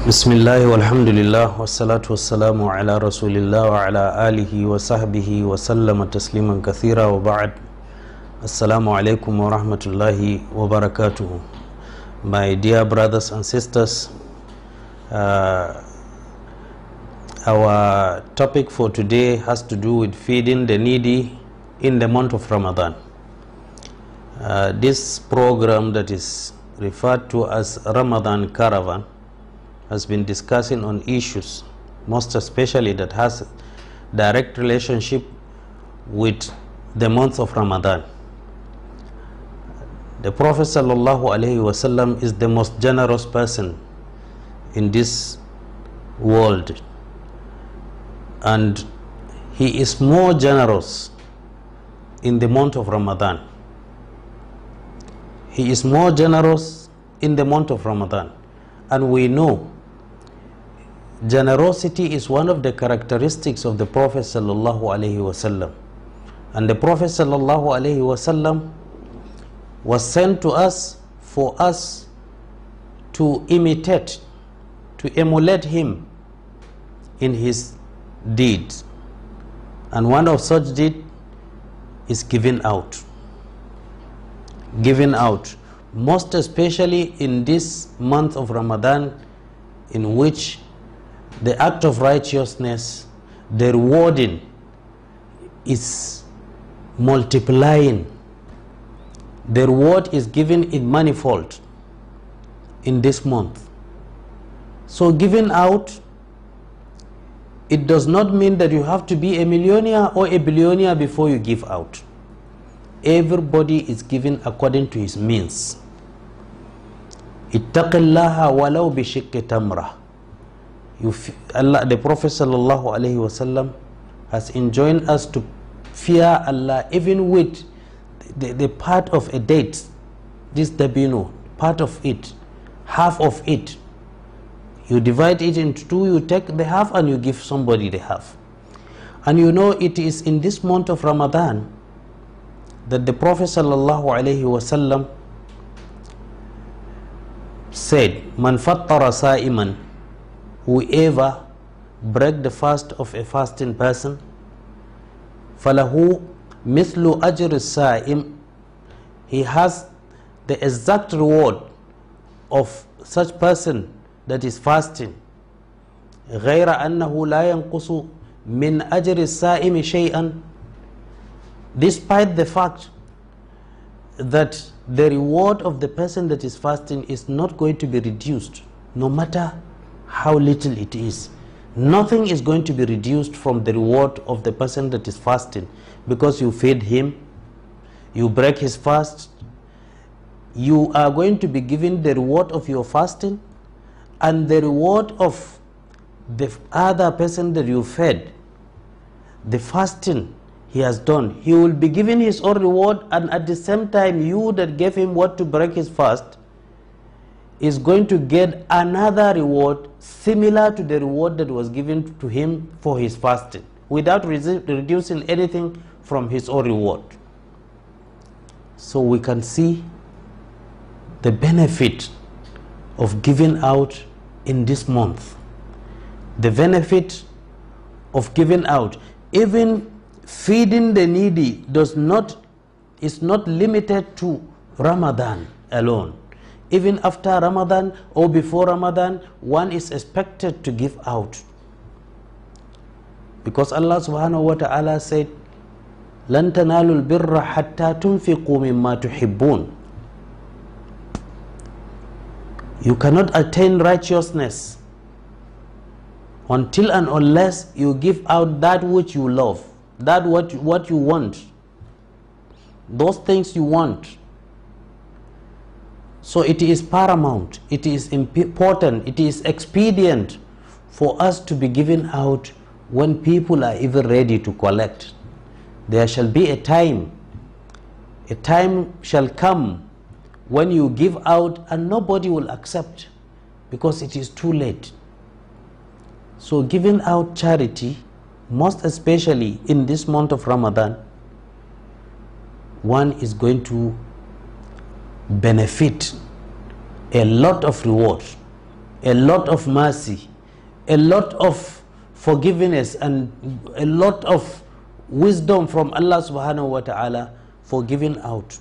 Bismillah walhamdulillah wassalatu wassalamu ala rasulillah wa ala alihi wa sahbihi wa sallama tasliman kathira wa ba'd. Assalamu alaikum wa rahmatullahi wa barakatuhu. My dear brothers and sisters, our topic for today has to do with feeding the needy in the month of Ramadan. This program that is referred to as Ramadan Caravan has been discussing on issues, most especially that has direct relationship with the month of Ramadan. The Prophet sallallahu alaihi wasallam is the most generous person in this world, and he is more generous in the month of Ramadan. He is more generous in the month of Ramadan, and we know generosity is one of the characteristics of the Prophet sallallahu alaihi wasallam, and the Prophet sallallahu alaihi wasallam was sent to us for us to imitate, to emulate him in his deeds, and one of such deeds is giving out. Giving out, most especially in this month of Ramadan, in which the act of righteousness, the rewarding, is multiplying. The reward is given in manifold in this month. So giving out, it does not mean that you have to be a millionaire or a billionaire before you give out. Everybody is given according to his means. Ittaqillaha walau bi shiqqi tamrah. Allah, the Prophet sallallahu alaihi wasallam has enjoined us to fear Allah even with the part of a date, this dabino, part of it, half of it. You divide it into two, you take the half and you give somebody the half. And you know, it is in this month of Ramadan that the Prophet sallallahu alaihi wasallam said, "Man fattara sa'iman," whoever break the fast of a fasting person, falahu mithlu ajr as-sa'im, he has the exact reward of such person that is fasting, ghayra annahu la yanqusu min ajr as-sa'im shay'an, despite the fact that the reward of the person that is fasting is not going to be reduced, no matter how little it is. Nothing is going to be reduced from the reward of the person that is fasting, because you feed him, you break his fast, you are going to be given the reward of your fasting and the reward of the other person that you fed. The fasting he has done, he will be given his own reward, and at the same time you that gave him what to break his fast is going to get another reward similar to the reward that was given to him for his fasting, without reducing anything from his own reward. So we can see the benefit of giving out in this month. The benefit of giving out, even feeding the needy, is not limited to Ramadan alone. Even after Ramadan or before Ramadan, one is expected to give out, because Allah subhanahu wa ta'ala said, "Lan tanalul birra hatta tunfiqu mimma tuhibbun." You cannot attain righteousness until and unless you give out that which you love, that what you want, those things you want. So it is paramount, it is important, it is expedient for us to be giving out when people are even ready to collect. There shall be a time shall come when you give out and nobody will accept, because it is too late. So giving out charity, most especially in this month of Ramadan, one is going to benefit a lot of reward a lot of mercy, a lot of forgiveness, and a lot of wisdom from Allah subhanahu wa ta'ala for giving out.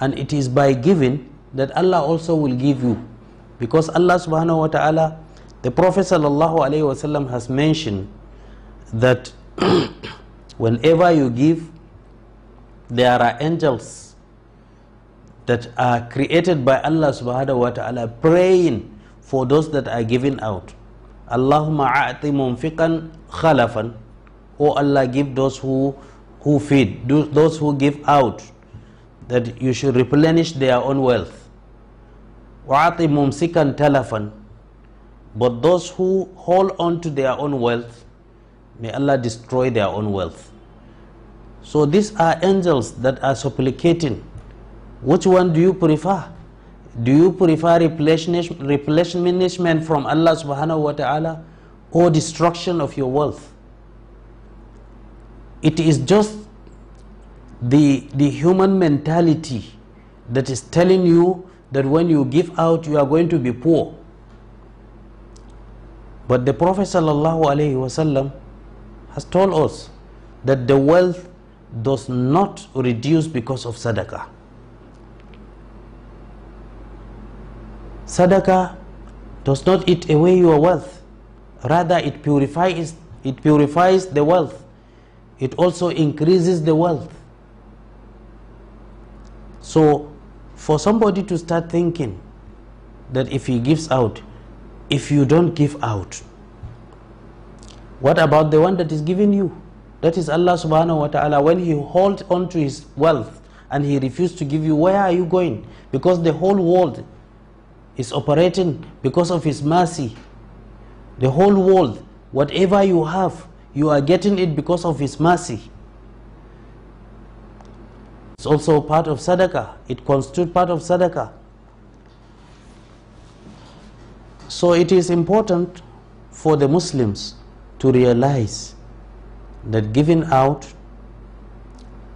And it is by giving that Allah also will give you, because Allah subhanahu wa ta'ala, the Prophet sallallahu alaihi wasallam has mentioned that whenever you give, there are angels that are created by Allah subhanahu wa ta'ala praying for those that are giving out. Allahumma a'ti munfiqan khalafan. Oh Allah, give those who feed, those who give out, that you should replenish their own wealth. Wa'ati mumsikan talafan. But those who hold on to their own wealth, may Allah destroy their own wealth. So these are angels that are supplicating. Which one do you prefer? Do you prefer replenishment from Allah subhanahu wa ta'ala, or destruction of your wealth? It is just the human mentality that is telling you that when you give out, you are going to be poor. But the Prophet sallallahu alaihi wasallam has told us that the wealth does not reduce because of sadaqah. Sadaqah does not eat away your wealth. Rather, it purifies the wealth. It also increases the wealth. So for somebody to start thinking that if he gives out, if you don't give out, what about the one that is giving you? That is Allah subhanahu wa ta'ala. When he holds on to his wealth and he refused to give you, where are you going? Because the whole world is operating because of his mercy. The whole world, whatever you have, you are getting it because of his mercy. It's also part of sadaqah. It constitutes part of sadaqah. So it is important for the Muslims to realize that giving out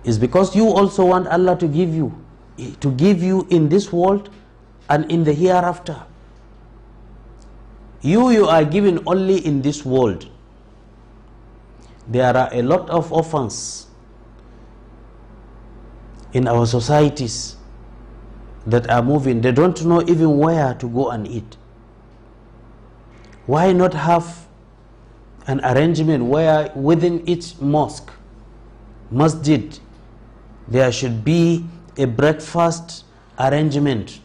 is because you also want Allah to give you in this world and in the hereafter. You are given only in this world. There are a lot of orphans in our societies that are moving. They don't know even where to go and eat. Why not have an arrangement where within each masjid, there should be a breakfast arrangement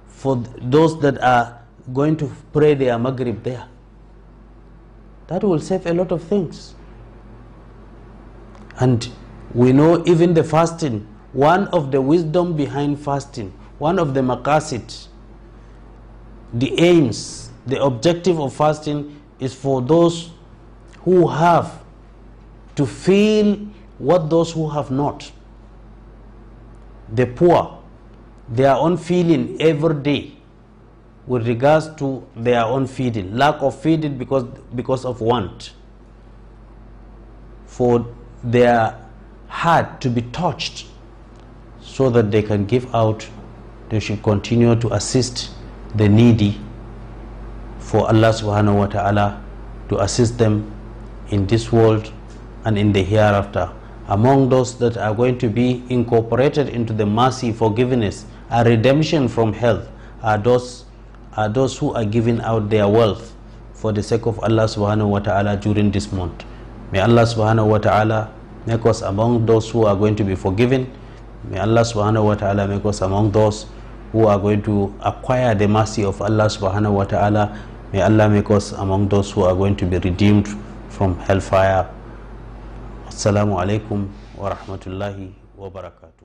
for those that are going to pray their Maghrib there? That will save a lot of things. And we know even the fasting, one of the wisdom behind fasting, one of the maqasid, the aims, the objective of fasting is for those who have to feel what those who have not. The poor, their own feeling every day with regards to their own feeding, lack of feeding because of want. For their heart to be touched so that they can give out, they should continue to assist the needy, for Allah subhanahu wa ta'ala to assist them in this world and in the hereafter. Among those that are going to be incorporated into the mercy, forgiveness, and redemption from hell are those who are giving out their wealth for the sake of Allah subhanahu wa ta'ala during this month. May Allah subhanahu wa ta'ala make us among those who are going to be forgiven. May Allah subhanahu wa ta'ala make us among those who are going to acquire the mercy of Allah subhanahu wa ta'ala. May Allah make us among those who are going to be redeemed from hellfire. Assalamu alaikum wa rahmatullahi wa barakatuh.